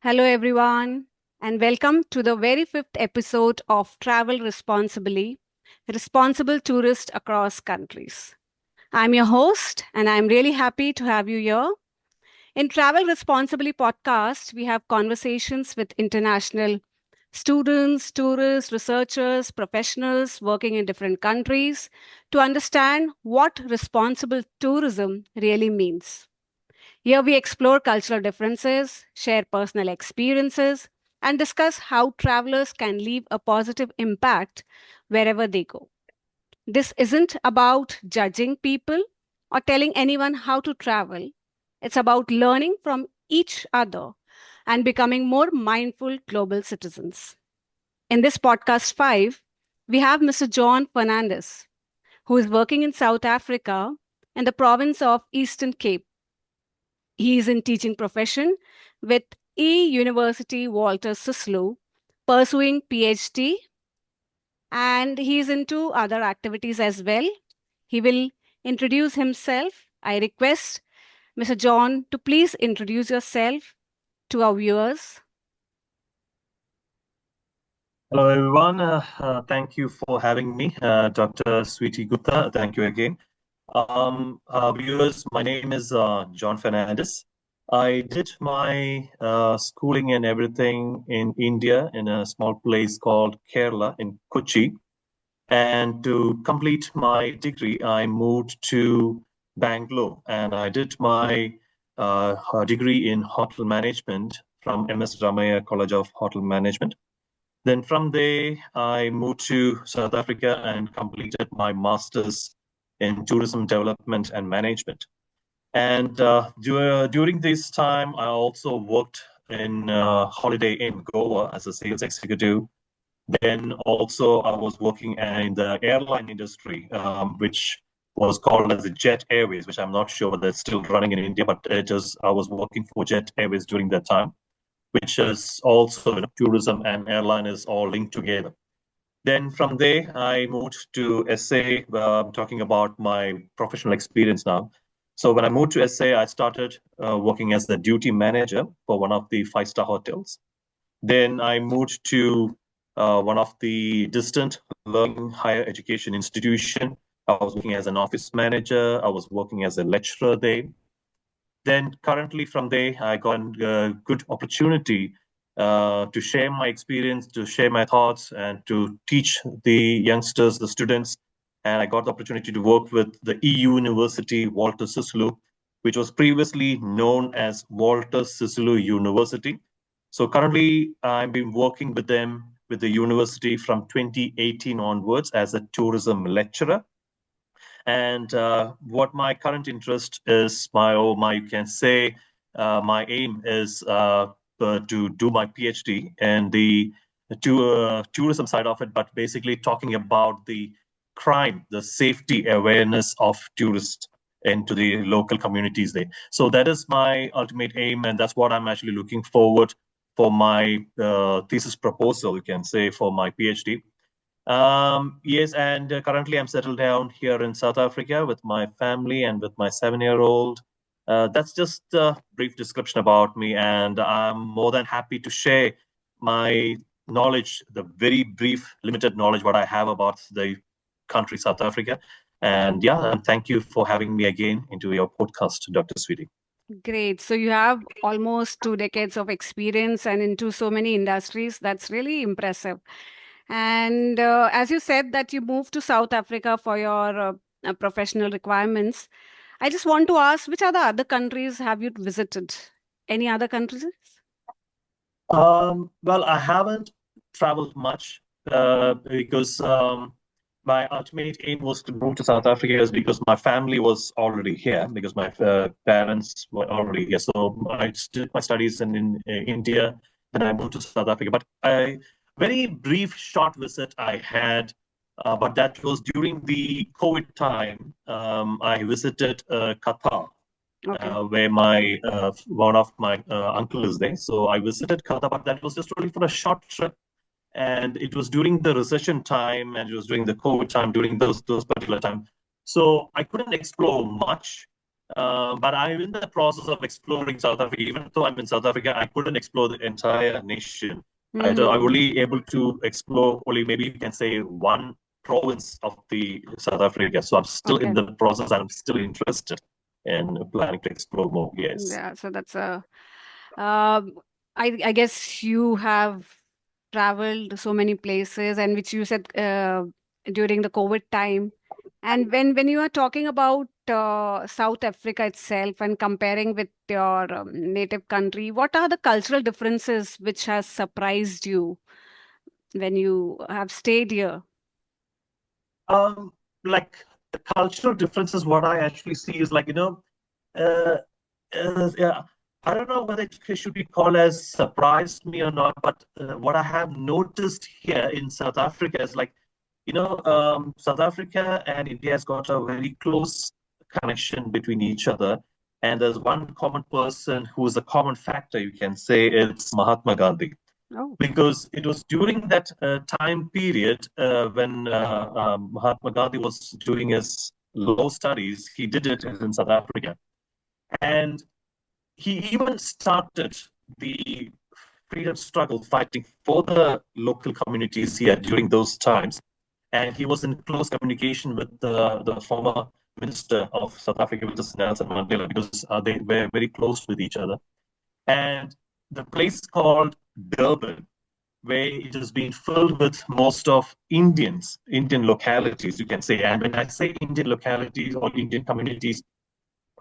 Hello, everyone, and welcome to the very fifth episode of Travel Responsibly Responsible Tourist Across Countries. I'm your host, and I'm really happy to have you here. In Travel Responsibly podcast, we have conversations with international students, tourists, researchers, professionals working in different countries to understand what responsible tourism really means. Here we explore cultural differences, share personal experiences, and discuss how travelers can leave a positive impact wherever they go. This isn't about judging people or telling anyone how to travel. It's about learning from each other and becoming more mindful global citizens. In this podcast 5, we have Mr. John Fernandez, who is working in South Africa in the province of Eastern Cape. He is in teaching profession with University Walter Sisulu, pursuing PhD, and he is into other activities as well. He will introduce himself. I request Mr. John to please introduce yourself to our viewers. Hello, everyone. Thank you for having me, Dr. Sweetie Gupta. Thank you again. Viewers, my name is John Fernandez. I did my schooling and everything in India in a small place called Kerala in Kochi. And to complete my degree, I moved to Bangalore and I did my degree in hotel management from MS Ramaya College of Hotel Management. Then from there, I moved to South Africa and completed my master's in tourism development and management. And during this time, I also worked in Holiday Inn Goa as a sales executive. Then also I was working in the airline industry, which was called as the Jet Airways, which I'm not sure whether it's still running in India, but I was working for Jet Airways during that time, which is also tourism and airline is all linked together. Then from there, I moved to SA. I'm talking about my professional experience now. So when I moved to SA, I started working as the duty manager for one of the five-star hotels. Then I moved to one of the distant learning higher education institution. I was working as an office manager. I was working as a lecturer there. Then currently from there, I got a good opportunity to share my experience, to share my thoughts, and to teach the youngsters, the students. And I got the opportunity to work with the University Walter Sisulu, which was previously known as Walter Sisulu University. So currently, I've been working with them, with the university from 2018 onwards as a tourism lecturer. And what my current interest is, you can say, my aim is to do my PhD and the tourism side of it, but basically talking about the crime, the safety awareness of tourists into the local communities there. So that is my ultimate aim, and that's what I'm actually looking forward for my thesis proposal, you can say, for my PhD. Yes, and currently I'm settled down here in South Africa with my family and with my 7-year-old. That's just a brief description about me, and I'm more than happy to share my knowledge, the very brief, limited knowledge what I have about the country South Africa. And yeah, and thank you for having me again into your podcast, Dr. Sweetie. Great. So you have almost 2 decades of experience and into so many industries. That's really impressive. And as you said that you moved to South Africa for your professional requirements, I just want to ask, which are the other countries have you visited? Any other countries? Well, I haven't traveled much because my ultimate aim was to move to South Africa is because my family was already here, because my parents were already here. So I did my studies in India, then I moved to South Africa. But a very brief, short visit I had, but that was during the COVID time. I visited Qatar Okay. where my one of my uncle is there. So I visited Qatar, but that was just only for a short trip, and it was during the recession time, and it was during the COVID time, during those particular time. So I couldn't explore much. But I'm in the process of exploring South Africa. Even though I'm in South Africa, I couldn't explore the entire nation. I'm Hmm. only able to explore only maybe you can say one province of the South Africa. So I'm still in Okay. the process and I'm still interested in planning to explore more. Yes. Yeah, so that's a um, I guess you have traveled so many places, and which you said during the COVID time. And when you are talking about South Africa itself and comparing with your native country, what are the cultural differences which has surprised you when you have stayed here? Um, like the cultural differences, what I actually see is like, uh, yeah, I don't know whether it should be called as surprised me or not, but what I have noticed here in South Africa is like, South Africa and India has got a very close connection between each other. And there's one common person who is a common factor, you can say it's Mahatma Gandhi Oh. because it was during that time period when Mahatma Gandhi was doing his law studies. He did it in South Africa, and he even started the freedom struggle fighting for the local communities here during those times. And he was in close communication with the former minister of South Africa, which is Nelson Mandela, because they were very close with each other. And the place called Durban, where it has been filled with most of Indian localities, you can say. And when I say Indian localities or Indian communities,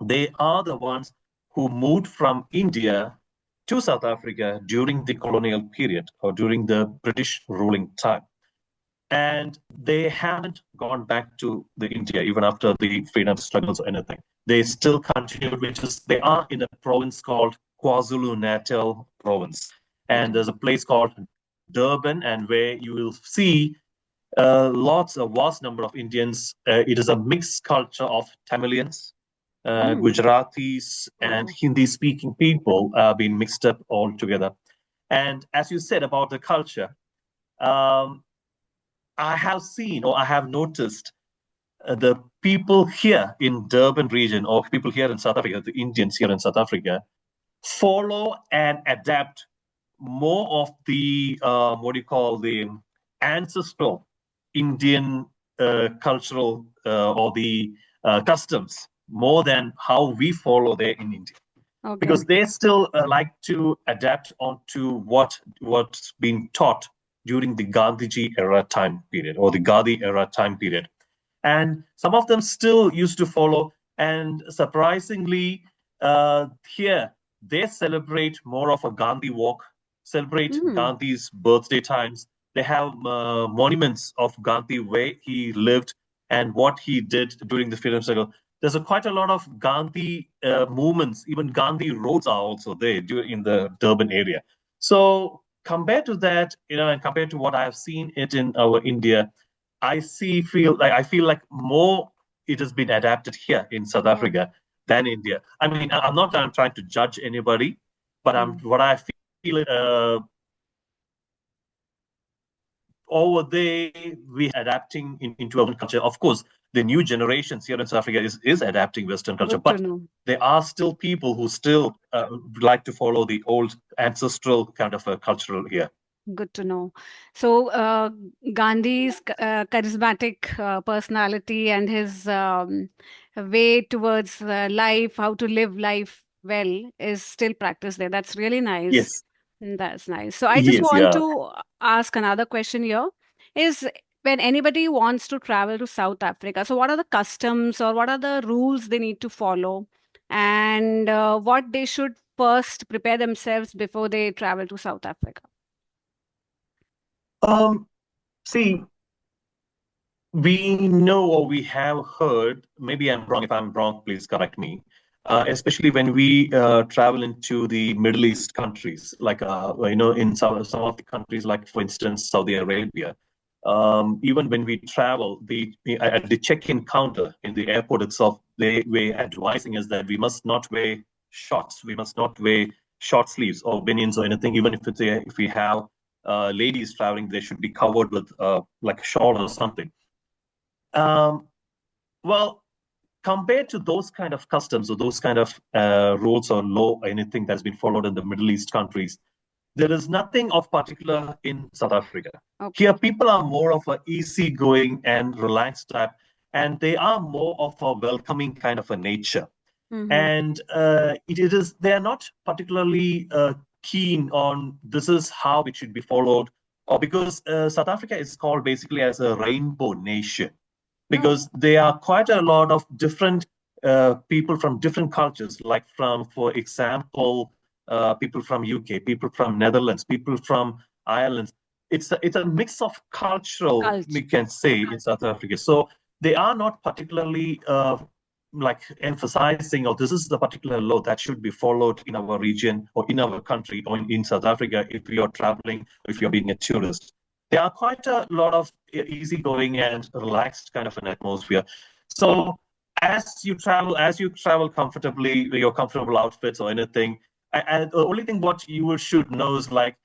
they are the ones who moved from India to South Africa during the colonial period or during the British ruling time. And they haven't gone back to the India even after the freedom struggles or anything. They still continue, which is they are in a province called KwaZulu Natal province. And Okay. there's a place called Durban, and where you will see a vast number of Indians. It is a mixed culture of Tamilians, Mm. Gujaratis, and Oh. Hindi-speaking people being mixed up all together. And as you said about the culture, um, I have seen or I have noticed the people here in Durban region or people here in South Africa, the Indians here in South Africa, follow and adapt more of the what do you call the ancestral Indian cultural or the customs more than how we follow there in India Okay. because they still like to adapt onto what's been taught during the Gandhiji era time period or the Gandhi era time period. And some of them still used to follow. And surprisingly, here they celebrate more of a Gandhi walk, celebrate Mm. Gandhi's birthday times. They have monuments of Gandhi where he lived and what he did during the freedom struggle. There's quite a lot of Gandhi movements. Even Gandhi roads are also there in the Durban area. So compared to that, and compared to what I have seen it in our India, I feel like more it has been adapted here in South Oh. Africa than India. I mean, I'm not I'm trying to judge anybody, but I'm Mm. what I feel over there we adapting into our culture. Of course, the new generations here in South Africa is adapting Western culture, Good to but know. there are still people who still like to follow the old ancestral kind of a cultural here. Good to know. So, Gandhi's charismatic personality and his way towards life, how to live life well, is still practiced there. That's really nice. Yes, That's nice. So, I just yes, want yeah. to ask another question here. Is when anybody wants to travel to South Africa, so what are the customs or what are the rules they need to follow, and what they should first prepare themselves before they travel to South Africa? Um, See, we know or we have heard, maybe I'm wrong. If I'm wrong, please correct me. Especially when we travel into the Middle East countries, like in some of the countries, like for instance, Saudi Arabia. Even when we travel, at the check-in counter in the airport itself, they were advising us that we must not wear shorts, we must not wear short sleeves or bunions or anything. Even if we have ladies traveling, they should be covered with like a shawl or something. Um, well, compared to those kind of customs or those kind of rules or law, anything that's been followed in the Middle East countries, there is nothing of particular in South Africa. Okay. Here, people are more of a easygoing and relaxed type, and they are more of a welcoming kind of a nature. Mm-hmm. And it is they are not particularly keen on this is how it should be followed, or because South Africa is called basically as a rainbow nation Oh, because there are quite a lot of different people from different cultures, like from, for example, people from UK, people from Netherlands, people from Ireland. It's a mix of cultural, we culture. can say, in South Africa. So they are not particularly like emphasizing, oh, this is the particular law that should be followed in our region or in our country or in South Africa if you're traveling, or if you're being a tourist. There are quite a lot of easygoing and relaxed kind of an atmosphere. So as you travel comfortably with your comfortable outfits or anything, and the only thing what you should know is like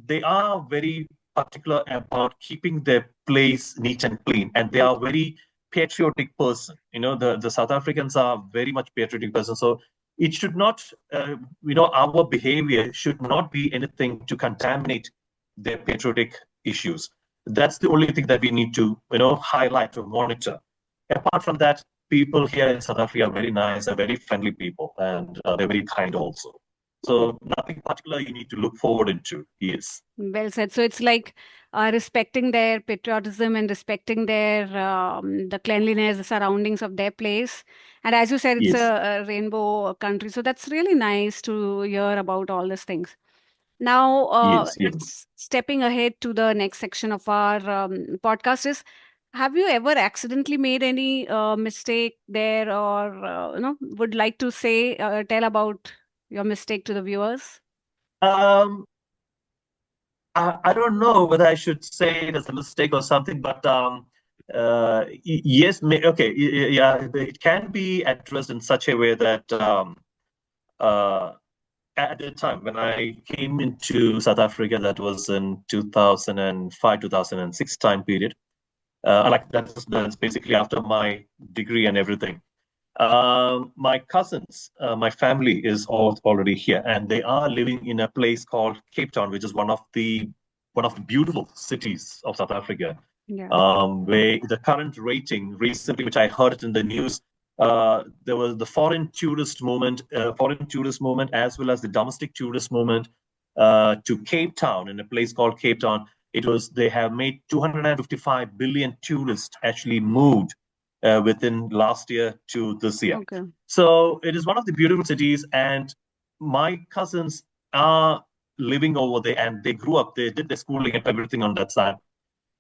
they are very particular about keeping their place neat and clean, and they are very patriotic person. The South Africans are very much patriotic person. So it should not, our behavior should not be anything to contaminate their patriotic issues. That's the only thing that we need to, highlight or monitor. Apart from that, people here in South Africa are very nice, are very friendly people, and they're very kind also. So nothing particular you need to look forward into. Yes, Well said. So it's like respecting their patriotism and respecting their the cleanliness, the surroundings of their place. And as you said, it's yes, a rainbow country. So that's really nice to hear about all these things. Now, yes, yes. let's stepping ahead to the next section of our podcast is, have you ever accidentally made any mistake there, or would like to say tell about your mistake to the viewers? Um, I don't know whether I should say it as a mistake or something, but yes, okay, yeah, it can be addressed in such a way that uh, at the time when I came into South Africa, that was in 2005, 2006 time period. Like that's basically after my degree and everything. My cousins, my family is all already here, and they are living in a place called Cape Town, which is one of the beautiful cities of South Africa. Yeah. Where the current rating recently, which I heard it in the news, there was the foreign tourist movement, as well as the domestic tourist movement to Cape Town, in a place called Cape Town. They have made 255 billion tourists actually moved within last year to this year. Okay. So it is one of the beautiful cities, and my cousins are living over there, and they grew up. They did their schooling and everything on that side.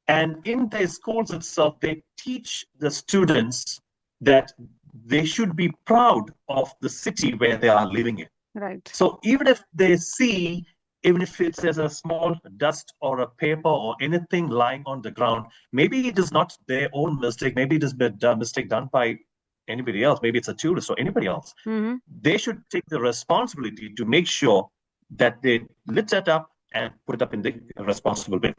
And in their schools itself, they teach the students that they should be proud of the city where they are living in. Right. So even if it says a small dust or a paper or anything lying on the ground, maybe it is not their own mistake. Maybe it is a mistake done by anybody else. Maybe it's a tourist or anybody else. Mm-hmm. They should take the responsibility to make sure that they lift it up and put it up in the responsible bin.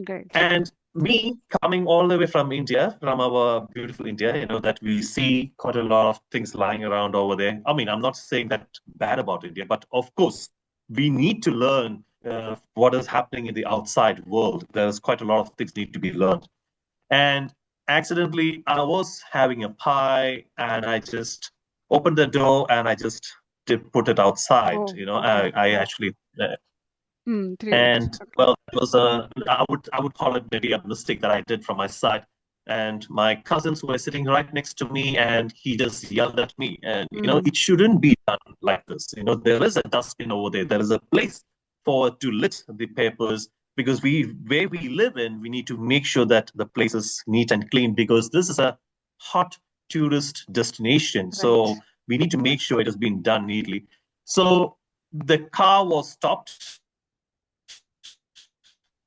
Great. And me coming all the way from India, from our beautiful India, that we see quite a lot of things lying around over there. I mean, I'm not saying that bad about India, but of course, we need to learn what is happening in the outside world. There's quite a lot of things need to be learned. And accidentally, I was having a pie, and I just opened the door and I just did put it outside. Oh, okay. I actually Three it. and Okay. well, it was I would call it maybe a mistake that I did from my side. And my cousins were sitting right next to me, and he just yelled at me. And Mm-hmm. it shouldn't be done like this. There is a dustbin over there. There is a place for to lit the papers, because where we live in, we need to make sure that the place is neat and clean, because this is a hot tourist destination. Right. So we need to make sure it has been done neatly. So the car was stopped.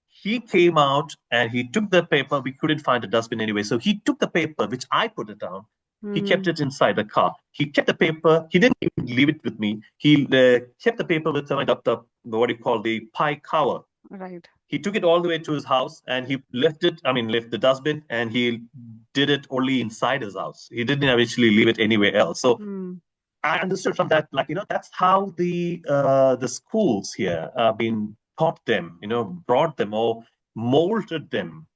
He came out and he took the paper. We couldn't find a dustbin anyway. So he took the paper, which I put it down. He kept Mm-hmm. it inside the car. He kept the paper. He didn't even leave it with me. He kept the paper with the what do you call the pie cover. Right. He took it all the way to his house and he left the dustbin and he did it only inside his house. He didn't eventually leave it anywhere else. So Mm. I understood from that, like, that's how the schools here been taught them, brought them or molded them,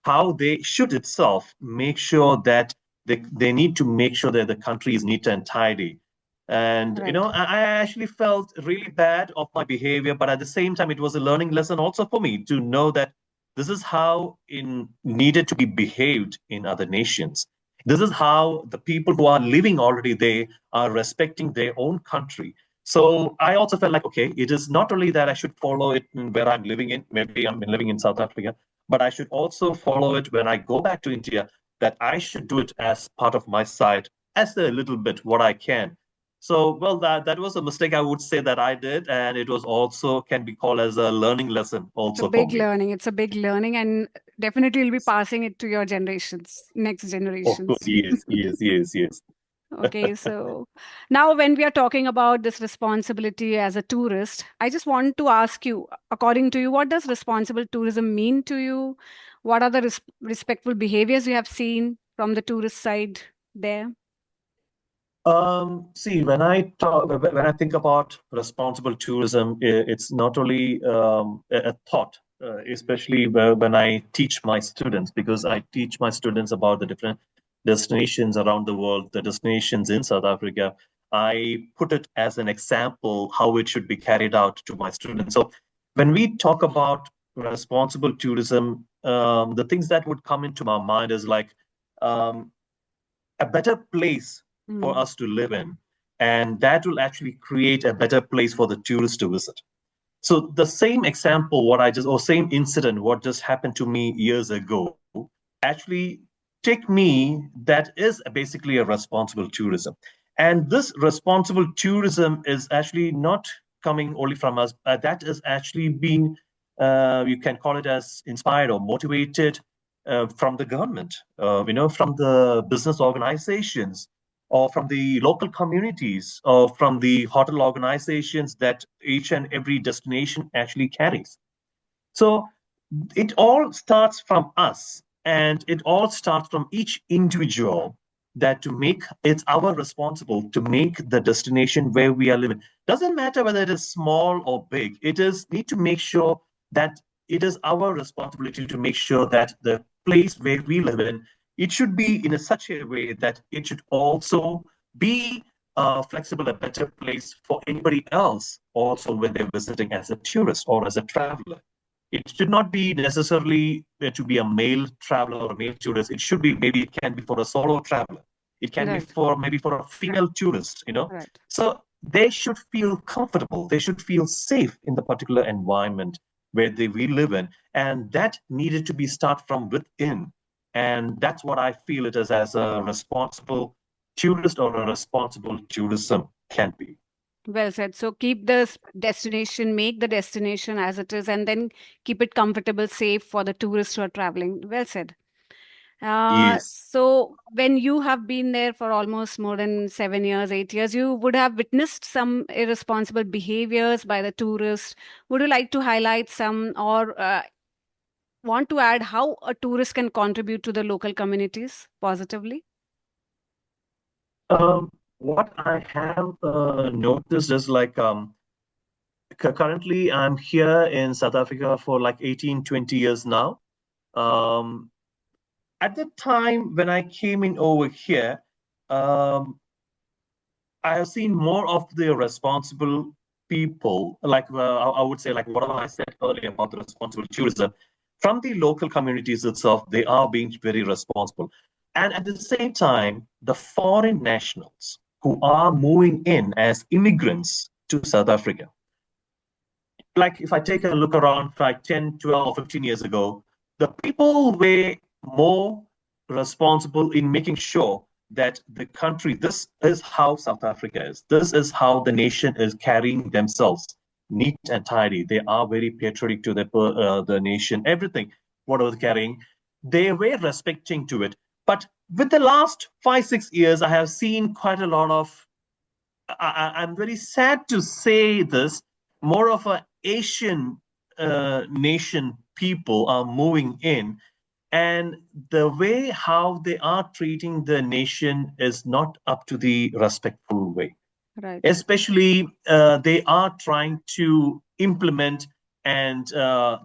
how they should itself make sure that they need to make sure that the country is neat and tidy. And Right. I actually felt really bad of my behavior, but at the same time, it was a learning lesson also for me to know that this is how in needed to be behaved in other nations. This is how the people who are living already there are respecting their own country. So I also felt like, okay, it is not only that I should follow it where I'm living in, maybe I'm living in South Africa, but I should also follow it when I go back to India, that I should do it as part of my side, as a little bit what I can. So, well, that was a mistake I would say that I did, and it was also can be called as a learning lesson It's a also for big me. learning. It's a big learning, and definitely you'll be passing it to your generations, next Of course, generations. yes, yes, yes, yes. Okay, so now when we are talking about this responsibility as a tourist, I just want to ask you, according to you, what does responsible tourism mean to you? What are the respectful behaviors you have seen from the tourist side there? See, when I think about responsible tourism, it's not only a thought, especially when I teach my students, because I teach my students about the different destinations around the world, the destinations in South Africa. I put it as an example how it should be carried out to my students. So when we talk about responsible tourism, the things that would come into my mind is like um, a better place for Mm. us to live in. And that will actually create a better place for the tourists to visit. So the same example, or same incident, what just happened to me years ago, actually take me, that is basically a responsible tourism. And this responsible tourism is actually not coming only from us, that is actually being, you can call it as inspired or motivated from the government, from the business organizations, or from the local communities, or from the hotel organizations that each and every destination actually carries. So it all starts from us, and it all starts from each individual, that to make it's our responsible to make the destination where we are living. Doesn't matter whether it is small or big, it is need to make sure that it is our responsibility to make sure that the place where we live in, it should be in such a way that it should also be flexible, a better place for anybody else also when they're visiting as a tourist or as a traveler. It should not be necessarily to be a male traveler or a male tourist. It should be, maybe it can be for a solo traveler. It can be Right, for maybe for a female tourist. right. So they should feel comfortable. They should feel safe in the particular environment where we live in. And that needed to be start from within. And that's what I feel it is as a responsible tourist or a responsible tourism can be. Well said. So keep the destination, make the destination as it is, and then keep it comfortable, safe for the tourists who are traveling. Well said. Yes. So when you have been there for almost more than 7 years, 8 years, you would have witnessed some irresponsible behaviors by the tourists. Would you like to highlight some, or want to add how a tourist can contribute to the local communities positively? What I have noticed is like currently I'm here in South Africa for like 18, 20 years now. Um, at the time when I came in over here, um, I have seen more of the responsible people, like I would say, like whatever I said earlier about the responsible tourism, from the local communities itself, they are being very responsible. And at the same time, the foreign nationals who are moving in as immigrants to South Africa, like if I take a look around like 10, 12, or 15 years ago, the people were more responsible in making sure that the country, this is how South Africa is. This is how the nation is carrying themselves, neat and tidy. They are very patriotic to the nation, everything, whatever they're carrying. They were respecting to it. But with the last 5, 6 years, I have seen quite a lot of, I'm very sad to say this, more of a Asian nation people are moving in, and the way how they are treating the nation is not up to the respectful way. Right. Especially, they are trying to implement and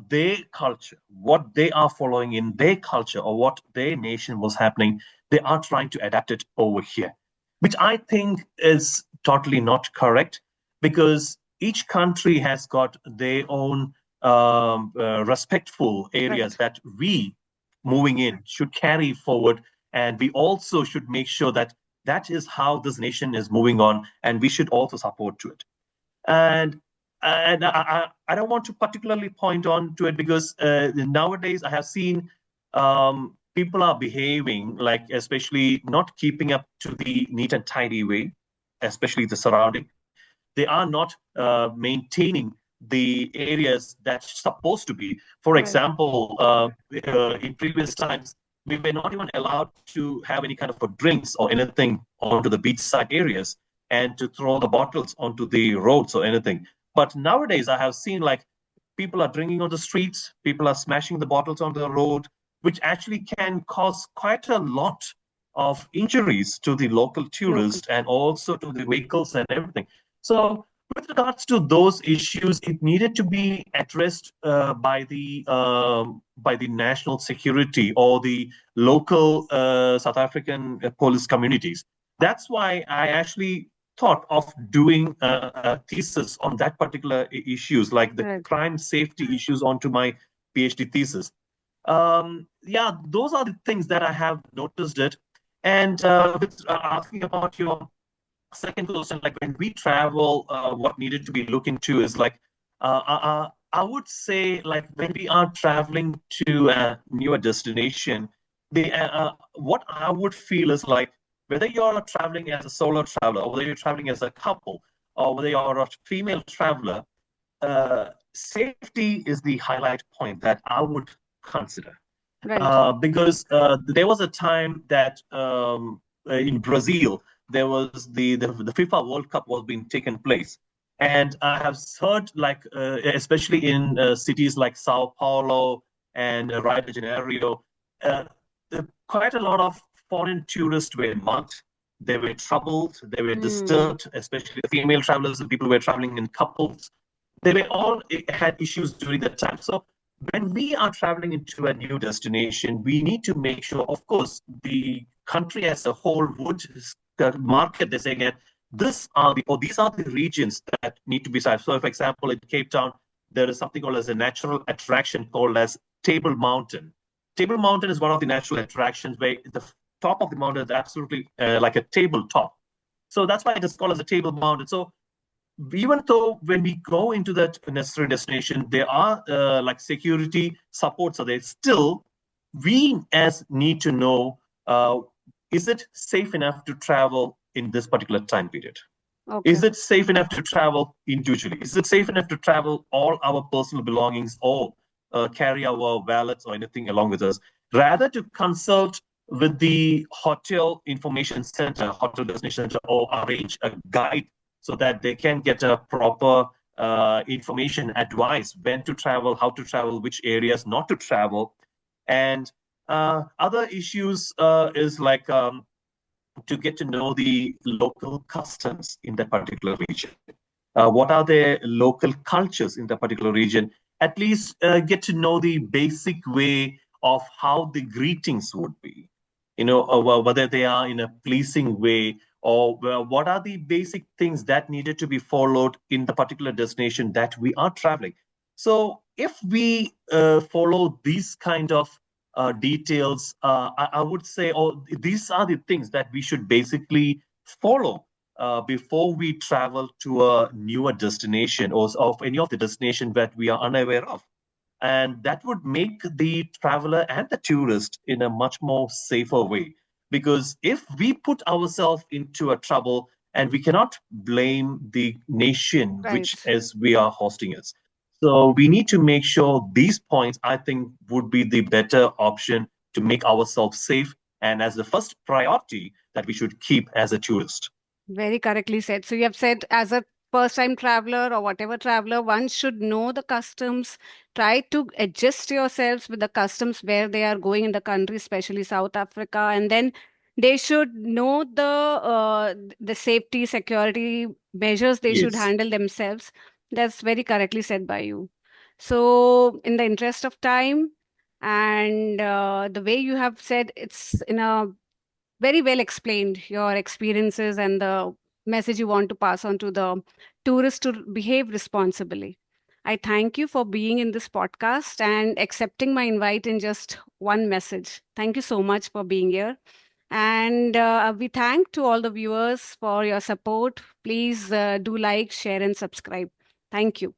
their culture, what they are following in their culture or what their nation was happening, they are trying to adapt it over here, which I think is totally not correct, because each country has got their own respectful areas Right. that we moving in should carry forward, and we also should make sure that that is how this nation is moving on, and we should also support to it. And I don't want to particularly point on to it, because nowadays I have seen people are behaving like, especially not keeping up to the neat and tidy way, especially the surrounding. They are not maintaining the areas that's supposed to be. For Right. example, in previous times, we were not even allowed to have any kind of a drinks or anything onto the beachside areas, and to throw the bottles onto the roads or anything. But nowadays, I have seen like people are drinking on the streets, people are smashing the bottles onto the road, which actually can cause quite a lot of injuries to the local Local. tourists and also to the vehicles and everything. So, with regards to those issues, it needed to be addressed by the national security or the local South African police communities. That's why I actually thought of doing a thesis on that particular issues, like the Right. crime safety issues, onto my PhD thesis. Yeah, those are the things that I have noticed it. And with asking about your second question, like when we travel, what needed to be looked into is like, I would say, like when we are traveling to a newer destination, the what I would feel is like, whether you're traveling as a solo traveler, or whether you're traveling as a couple, or whether you're a female traveler, safety is the highlight point that I would consider. Right. Because there was a time that in Brazil, there was the FIFA World Cup was being taken place. And I have heard, like, especially in cities like Sao Paulo and Rio de Janeiro, uh, quite a lot of foreign tourists were mugged. They were troubled, they were Hmm. disturbed, especially the female travelers and people who were traveling in couples. They were all had issues during that time. So when we are traveling into a new destination, we need to make sure, of course, the country as a whole would market this again. These are the regions that need to be cited. So, for example, in Cape Town, there is something called as a natural attraction called as Table Mountain. Table Mountain is one of the natural attractions where the top of the mountain is absolutely like a tabletop. So that's why it is called as a Table Mountain. So even though when we go into that necessary destination, there are like security supports are there. Still, we as need to know, uh, is it safe enough to travel in this particular time period? Is Okay. it safe enough to travel individually? Is it safe enough to travel all our personal belongings, or carry our wallets or anything along with us? Rather to consult with the hotel information center, hotel destination center, or arrange a guide so that they can get a proper information advice when to travel, how to travel, which areas not to travel. And other issues is like to get to know the local customs in that particular region. What are their local cultures in that particular region? At least get to know the basic way of how the greetings would be. Whether they are in a pleasing way, or what are the basic things that needed to be followed in the particular destination that we are traveling. So if we follow these kind of details, I would say, oh, these are the things that we should basically follow before we travel to a newer destination, or of any of the destination that we are unaware of. And that would make the traveler and the tourist in a much more safer way. Because if we put ourselves into a trouble, and we cannot blame the nation which Right. is we are hosting us. So we need to make sure these points, I think, would be the better option to make ourselves safe, and as the first priority that we should keep as a tourist. Very correctly said. So you have said, as a first time traveler or whatever traveler, one should know the customs, try to adjust yourselves with the customs where they are going in the country, especially South Africa, and then they should know the safety security measures they should Yes. handle themselves. That's very correctly said by you. So in the interest of time, and the way you have said, it's in a very well explained your experiences and the message you want to pass on to the tourists to behave responsibly. I thank you for being in this podcast and accepting my invite in just one message. Thank you so much for being here. And we thank to all the viewers for your support. Please do like, share, and subscribe. Thank you.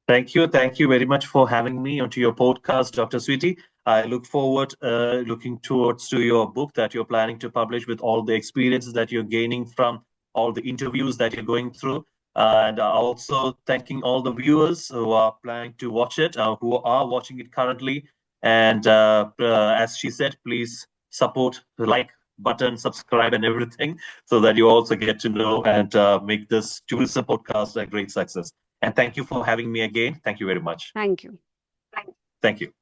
Thank you. Thank you very much for having me onto your podcast, Dr. Sweetie. I look forward, looking towards to your book that you're planning to publish with all the experiences that you're gaining from all the interviews that you're going through. And also thanking all the viewers who are planning to watch it, who are watching it currently. And as she said, please support the like button, subscribe, and everything so that you also get to know and make this tourism podcast a great success. And thank you for having me again. Thank you very much. Thank you. Thank you.